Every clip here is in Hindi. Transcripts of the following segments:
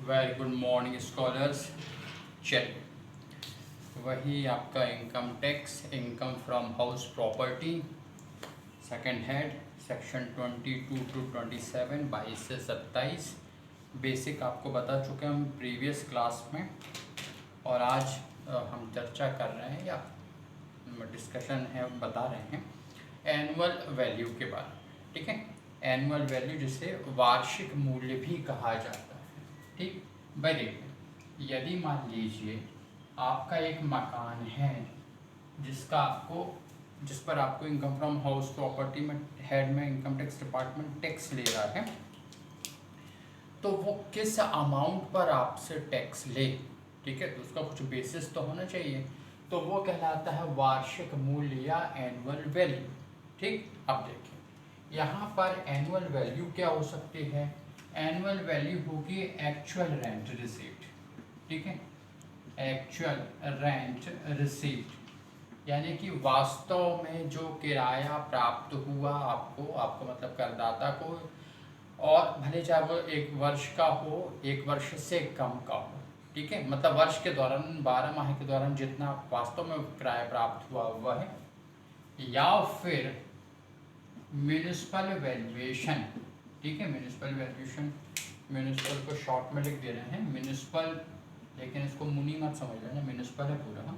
Very good morning scholars. चल वही आपका income tax, income from house property, second head, section 22 to 27, 22 से 27 बेसिक आपको बता चुके हैं हम प्रीवियस क्लास में। और आज हम चर्चा कर रहे हैं या डिस्कशन है, बता रहे हैं एनुअल वैल्यू के बारे में। ठीक है, एनुअल वैल्यू जिसे वार्षिक मूल्य भी कहा जाता है। ठीक भाई, देखिए यदि मान लीजिए आपका एक मकान है जिस पर आपको इनकम फ्रॉम हाउस प्रॉपर्टी में हेड में इनकम टैक्स डिपार्टमेंट टैक्स ले रहा है, तो वो किस अमाउंट पर आपसे टैक्स ले, ठीक है, तो उसका कुछ बेसिस तो होना चाहिए। तो वो कहलाता है वार्षिक मूल्य या एनुअल वैल्यू। ठीक, अब देखिए यहाँ पर एनुअल वैल्यू क्या हो सकती है। एनुअल वैल्यू होगी एक्चुअल रेंट रिसीप्ट। ठीक है, एक्चुअल रेंट रिसीप्ट यानी कि वास्तव में जो किराया प्राप्त हुआ आपको मतलब करदाता को, और भले चाहे वो एक वर्ष का हो, एक वर्ष से कम का हो। ठीक है, मतलब वर्ष के दौरान 12 माह के दौरान जितना वास्तव में किराया प्राप्त हुआ वह है, या फिर म्यूनिसिपल वैल्यूएशन। ठीक है, म्यूनिसिपल वैल्यूएशन, म्यूनिसिपल को शॉर्ट में लिख दे रहे हैं म्यूनिसिपल, लेकिन इसको मुनी मत समझ लेना, म्यूनिसिपल है पूरा,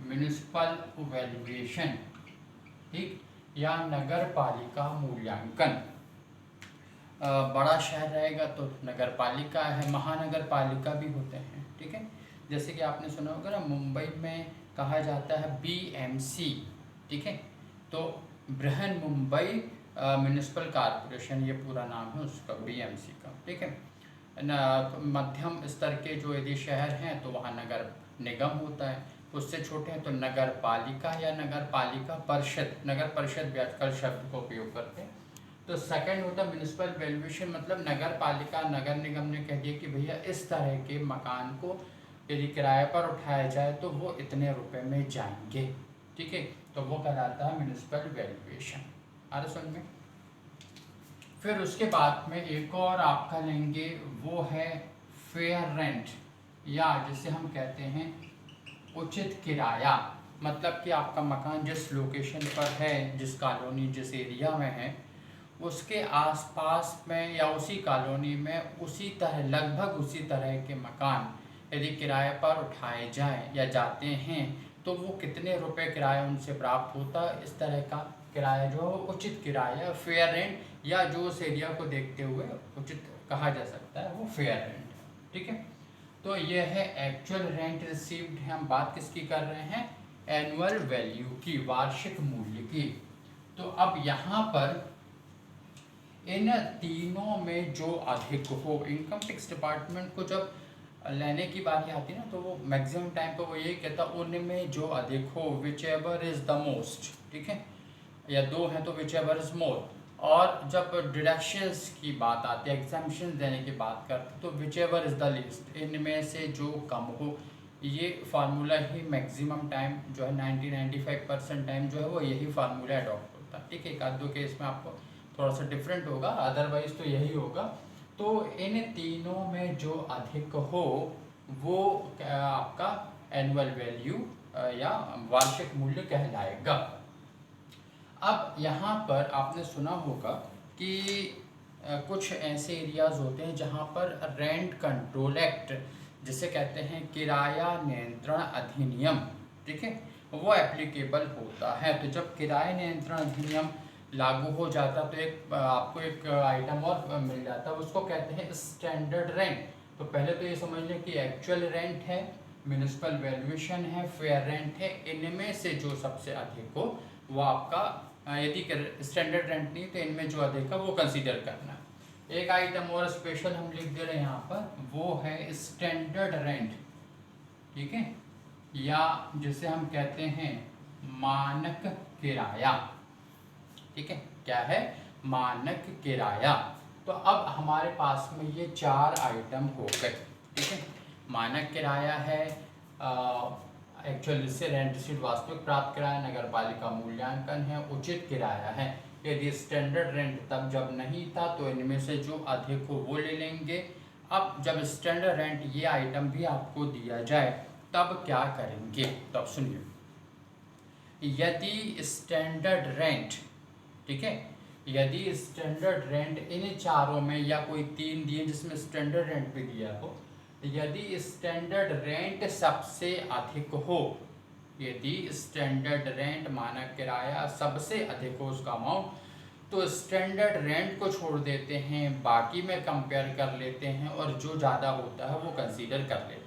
म्यूनिसिपल वैल्यूएशन। ठीक, या नगर पालिका मूल्यांकन। बड़ा शहर रहेगा तो नगर पालिका है, महानगर पालिका भी होते हैं। ठीक है, जैसे कि आपने सुना होगा ना, मुंबई में कहा जाता है BMC। ठीक है, तो बृहन मुंबई म्यूनिसिपल कॉरपोरेशन, ये पूरा नाम है उसका, BMC का। ठीक है, मध्यम स्तर के जो यदि शहर हैं तो वहाँ नगर निगम होता है, उससे छोटे हैं तो नगर पालिका या नगर पालिका परिषद, नगर परिषद भी आजकल शब्द को उपयोग करते हैं। तो सेकंड होता है म्यूनिसिपल वैल्यूएशन, मतलब नगर पालिका नगर निगम ने कह दिया कि भैया इस तरह के मकान को यदि किराए पर उठाया जाए तो वो इतने रुपए में जाएंगे। ठीक है, तो वो कहलाता है म्यूनिसिपल वैल्यूएशन। आ रहा समझ में। फिर उसके बाद में एक और आपका लेंगे, वो है फेयर रेंट, या जिसे हम कहते हैं उचित किराया। मतलब कि आपका मकान जिस लोकेशन पर है, जिस कॉलोनी जिस एरिया में है, उसके आसपास में या उसी कॉलोनी में उसी तरह लगभग उसी तरह के मकान यदि किराए पर उठाए जाएं या जाते हैं तो वो कितने रुपए किराया उनसे प्राप्त होता है। इस तरह का किराया जो उचित किराया, फेयर रेंट, या जो उस एरिया को देखते हुए उचित कहा जा सकता है, वो फेयर रेंट है। ठीक है, तो ये है एक्चुअल रेंट रिसीव्ड है। हम बात किसकी कर रहे हैं, एनुअल वैल्यू की, वार्षिक मूल्य की। तो अब यहाँ पर इन तीनों में जो अधिक हो, इनकम टैक्स डिपार्टमेंट को जब लेने की बारी आती है ना, तो वो मैक्सिमम टाइम पे वो यही कहता है उनमें जो अधिक हो, which ever is the most. ठीक है, या दो हैं तो विच एवर इज मोर। और जब डिडक्शंस की बात आती है, एग्जाम्पशन देने की बात करते हैं, तो which ever is the least, इनमें से जो कम हो। ये फार्मूला ही मैक्सिमम टाइम जो है 90-95% टाइम जो है वो यही फार्मूला अडॉप्ट होता है। ठीक है, एक आध दो केस में आपको थोड़ा सा डिफरेंट होगा, अदरवाइज तो यही होगा। तो इन तीनों में जो अधिक हो वो आपका एनुअल वैल्यू या वार्षिक मूल्य कहलाएगा। अब यहाँ पर आपने सुना होगा कि कुछ ऐसे एरियाज होते हैं जहाँ पर रेंट कंट्रोल एक्ट, जिसे कहते हैं किराया नियंत्रण अधिनियम, ठीक है, वो एप्लीकेबल होता है। तो जब किराया नियंत्रण अधिनियम लागू हो जाता तो आपको एक आइटम और मिल जाता है, उसको कहते हैं स्टैंडर्ड रेंट। तो पहले तो ये समझ लें कि एक्चुअल रेंट है, म्यूनिसिपल वैल्यूएशन है, फेयर रेंट है, इनमें से जो सबसे अधिक हो वो आपका, यदि स्टैंडर्ड रेंट नहीं तो इनमें जो अधिक है वो कंसीडर करना। एक आइटम और स्पेशल हम लिख दे रहे हैं यहाँ पर, वो है स्टैंडर्ड रेंट। ठीक है, या जिसे हम कहते हैं मानक किराया। ठीक है, क्या है, मानक किराया। तो अब हमारे पास में ये चार आइटम हो गए। ठीक है, मानक किराया है, एक्चुअल से रेंट रिसीट वास्तविक प्राप्त किराया, नगर पालिका मूल्यांकन है, उचित किराया है। यदि स्टैंडर्ड रेंट तब जब नहीं था तो इनमें से जो अधिक हो वो ले लेंगे। अब जब स्टैंडर्ड रेंट ये आइटम भी आपको दिया जाए तब क्या करेंगे, तो अब सुनिए, यदि स्टैंडर्ड रेंट, ठीक है, यदि स्टैंडर्ड रेंट इन चारों में या कोई 3 दिए जिसमें स्टैंडर्ड रेंट भी दिया हो, यदि स्टैंडर्ड रेंट सबसे अधिक हो, यदि स्टैंडर्ड रेंट मानक किराया सबसे अधिक हो उसका अमाउंट, तो स्टैंडर्ड रेंट को छोड़ देते हैं, बाकी में कंपेयर कर लेते हैं और जो ज़्यादा होता है वो कंसीडर कर लेते हैं।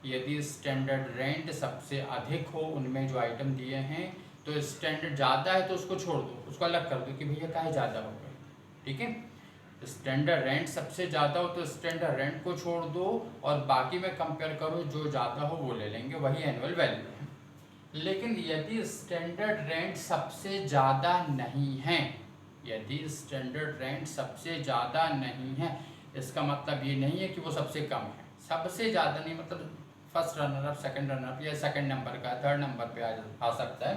यदि स्टैंडर्ड रेंट सबसे अधिक हो उनमें जो आइटम दिए हैं, तो स्टैंडर्ड ज़्यादा है तो उसको छोड़ दो, उसको अलग कर दो कि भैया काहे ज़्यादा हो गए, ठीक है। स्टैंडर्ड रेंट सबसे ज़्यादा हो तो स्टैंडर्ड रेंट को छोड़ दो और बाकी में कंपेयर करो, जो ज़्यादा हो वो ले लेंगे, वही एनुअल वैल्यू है। लेकिन यदि स्टैंडर्ड रेंट सबसे ज़्यादा नहीं है, यदि स्टैंडर्ड रेंट सबसे ज़्यादा नहीं है, इसका मतलब ये नहीं है कि वो सबसे कम है। सबसे ज़्यादा नहीं मतलब first runner up, second runner up या सेकंड नंबर का थर्ड नंबर पे आ सकता है।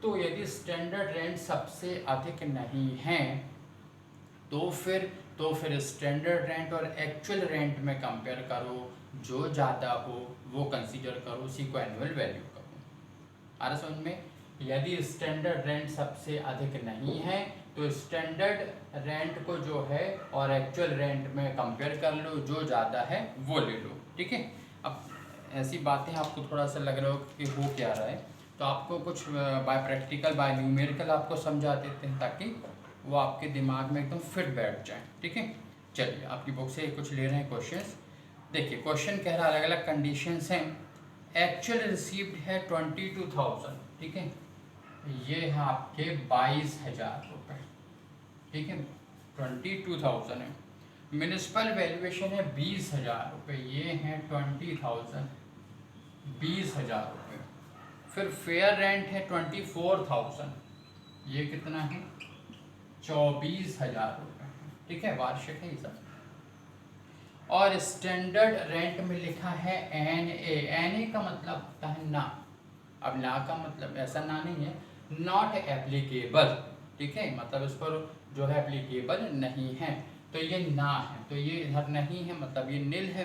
तो यदि स्टैंडर्ड रेंट सबसे अधिक नहीं है तो फिर स्टैंडर्ड रेंट और एक्चुअल रेंट में कंपेयर करो, जो ज़्यादा हो वो कंसीडर करो, उसी को एनुअल वैल्यू करो। आ रहा समझ में? यदि स्टैंडर्ड रेंट सबसे अधिक नहीं है तो स्टैंडर्ड रेंट को जो है और एक्चुअल रेंट में कंपेयर कर लो, जो ज़्यादा है वो ले लो, ठीक है। अब ऐसी बातें आपको थोड़ा सा लग रहा हो कि हो क्या रहा है, तो आपको कुछ बाय प्रैक्टिकल बाय न्यूमेरिकल आपको समझा देते हैं ताकि वो आपके दिमाग में एकदम फिट बैठ जाए, ठीक है। चलिए आपकी बुक से कुछ ले रहे हैं क्वेश्चंस। देखिए क्वेश्चन कह रहा है अलग अलग कंडीशंस हैं। एक्चुअल रिसीव्ड है 22,000, ठीक है, ये है आपके 22,000 रुपये, ठीक है, 22,000 है। म्यूनिसिपल वैल्यूएशन है 20,000 रुपये, ये हैं 20,000, 20,000 रुपये। फिर फेयर रेंट है 24,000, ये कितना है 24,000 रुपये, ठीक है, वार्षिक है ये सब। और स्टैंडर्ड रेंट में लिखा है NA का मतलब होता है ना। अब ना का मतलब ऐसा ना नहीं है, नॉट एप्लीकेबल, ठीक है, मतलब इस पर जो है एप्लीकेबल नहीं है, तो ये ना है, तो ये इधर नहीं है, मतलब ये नील है।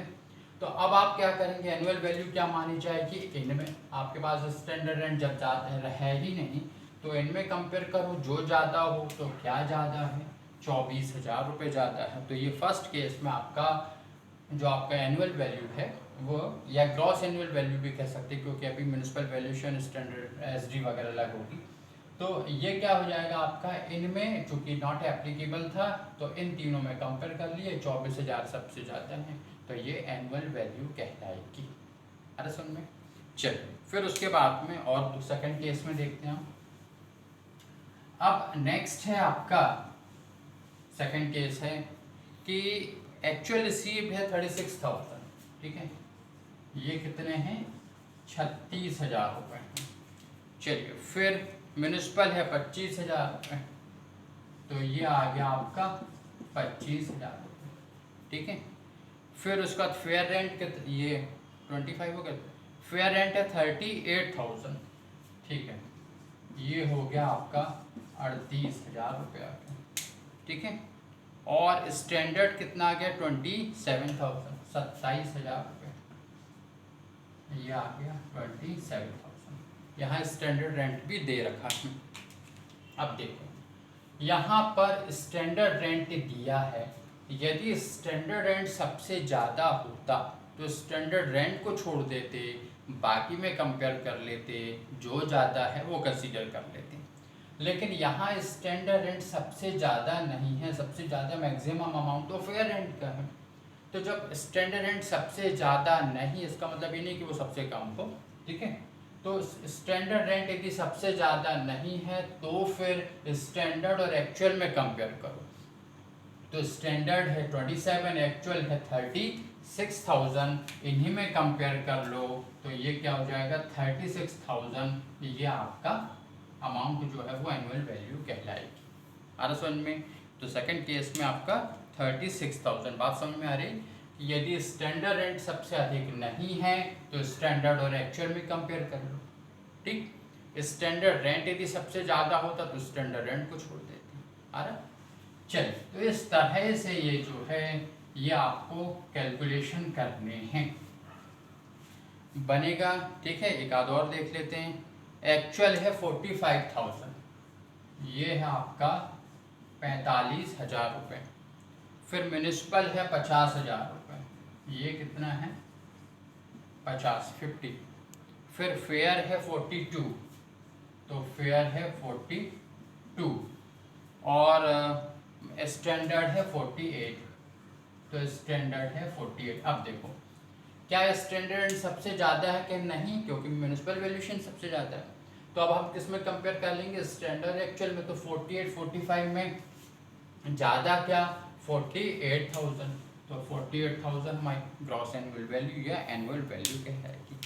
तो अब आप क्या करेंगे, एनुअल वैल्यू क्या मानी जाएगी, इनमें आपके पास स्टैंडर्ड रेंट जब ज़्यादा है ही नहीं तो इनमें कंपेयर करो, जो ज़्यादा हो तो क्या ज़्यादा है, 24,000 रुपये ज़्यादा है। तो ये फर्स्ट केस में आपका जो आपका एनुअल वैल्यू है वो, या ग्रॉस एनुअल वैल्यू भी कह सकते हैं क्योंकि अभी म्यूनिसिपल वैल्यूएशन स्टैंडर्ड SD वगैरह अलग होगी। तो ये क्या हो जाएगा आपका, इनमें चूंकि नॉट एप्लीकेबल था तो इन तीनों में कंपेयर कर लिए, 24,000 सबसे ज़्यादा है, तो ये एनुअल वैल्यू कहलाएगी। अरे सुन में, चलिए फिर उसके बाद में और सेकंड केस में देखते हैं हम। अब नेक्स्ट है आपका सेकंड केस है कि एक्चुअल रिसीव्ड है 36,000, ठीक है, ये कितने हैं 36,000 रुपये। चलिए फिर म्यूनिसिपल है 25,000 रुपये, तो ये आ गया आपका 25,000 रुपये, ठीक है। फिर उसका फेयर रेंट ये 25 हो गया, फेयर रेंट है 38,000, ठीक है, ये हो गया आपका 38,000 रुपये, ठीक है। और स्टैंडर्ड कितना आ गया 27,000, 27,000 रुपये, ये आ गया 27,000। यहाँ स्टैंडर्ड रेंट भी दे रखा है। अब देखो यहाँ पर स्टैंडर्ड रेंट दिया है, यदि स्टैंडर्ड रेंट सबसे ज़्यादा होता तो स्टैंडर्ड रेंट को छोड़ देते, बाकी में कंपेयर कर लेते, जो ज़्यादा है वो कंसीडर कर लेते। लेकिन यहाँ स्टैंडर्ड रेंट सबसे ज़्यादा नहीं है, सबसे ज़्यादा मैक्सिमम अमाउंट तो फेयर रेंट का है। तो जब स्टैंडर्ड रेंट सबसे ज़्यादा नहीं, इसका मतलब ये नहीं कि वो सबसे कम हो, ठीक है। तो स्टैंडर्ड रेंट यदि सबसे ज़्यादा नहीं है तो फिर स्टैंडर्ड और एक्चुअल में कंपेयर करो, तो स्टैंडर्ड है 27, एक्चुअल है 36,000, इन्हीं में कंपेयर कर लो, तो ये क्या हो जाएगा 36,000, ये आपका अमाउंट जो है वो एनुअल वैल्यू कहलाएगी। आ रहा समझ में? तो सेकंड केस में आपका 36,000, बात समझ में आ रही। यदि स्टैंडर्ड रेंट सबसे अधिक नहीं है तो स्टैंडर्ड और एक्चुअल में कंपेयर कर लो, ठीक। स्टैंडर्ड रेंट यदि सबसे ज़्यादा होता तो स्टैंडर्ड रेंट को छोड़ देते। आ रहा? चलिए, तो इस तरह से ये जो है ये आपको कैलकुलेशन करने हैं, बनेगा। ठीक है, एक आध और देख लेते हैं। एक्चुअल है 45,000, ये है आपका 45,000 रुपये। फिर म्यूनिसिपल है 50,000 रुपये, ये कितना है 50। फिर फेयर है 42, तो फेयर है 42 और स्टैंडर्ड है 48, तो स्टैंडर्ड है 48। अब देखो क्या स्टैंडर्ड सबसे ज़्यादा है कि नहीं, क्योंकि म्यूनिसिपल वैल्यूशन सबसे ज़्यादा है। तो अब हम किस में कंपेयर कर लेंगे, स्टैंडर्ड एक्चुअल में। तो 48 45 में ज़्यादा क्या 48,000, तो 48,000 हमारी ग्रॉस एनुअल वैल्यू या एनुअल वैल्यू कहलाएगी।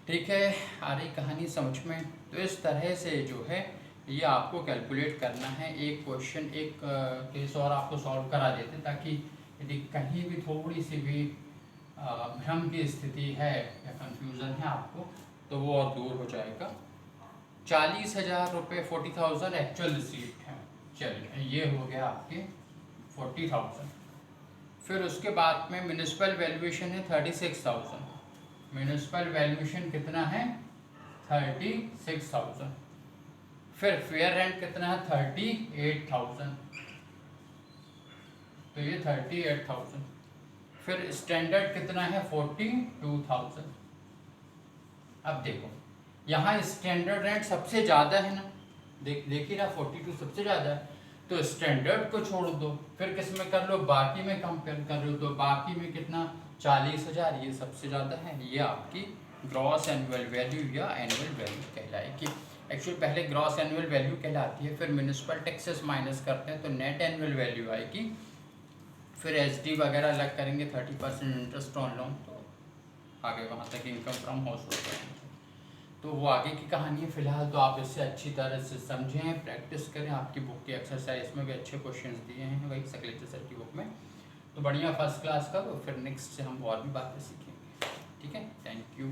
ठीक है, आ रही कहानी समझ में। तो इस तरह से जो है ये आपको कैलकुलेट करना है। एक क्वेश्चन एक केस और आपको सॉल्व करा देते, ताकि यदि कहीं भी थोड़ी सी भी भ्रम की स्थिति है या कंफ्यूजन है आपको, तो वो और दूर हो जाएगा। 40,000 रुपये 40,000 एक्चुअल रिसीप्ट है। चलिए ये हो गया आपके 40,000। फिर उसके बाद में म्यूनिसिपल वैल्यूएशन है 36,000। म्यूनिसिपल वैल्यूएशन कितना है 36,000। फिर फेयर रेंट कितना है 38,000, तो ये 38,000। फिर स्टैंडर्ड कितना है 42,000। अब देखो यहाँ स्टैंडर्ड रेंट सबसे ज़्यादा है ना, देखिए ना 42 सबसे ज़्यादा है, तो स्टैंडर्ड को छोड़ दो, फिर किस में कर लो, बाकी में कंपेयर कर लो। तो बाकी में कितना 40,000, ये सबसे ज़्यादा है। ये आपकी ग्रॉस एनुअल वैल्यू या एनुअल वैल्यू कहलाएगी। एक्चुअली पहले ग्रॉस एनुअल वैल्यू कहलाती है, फिर म्यूनिसिपल टैक्सेस माइनस करते हैं तो नेट एनुअल वैल्यू आएगी। फिर एसडी वगैरह अलग करेंगे, 30% इंटरेस्ट ऑन लोन, तो आगे वहाँ तक इनकम फ्रॉम हाउस होल्ड। तो वो आगे की कहानी है। फिलहाल तो आप इससे अच्छी तरह से समझें, प्रैक्टिस करें। आपकी बुक की एक्सरसाइज में भी अच्छे क्वेश्चंस दिए हैं वही सकलेचा सर की बुक में, तो बढ़िया फर्स्ट क्लास का। तो फिर नेक्स्ट से हम और भी बातें सीखेंगे। ठीक है, थैंक यू।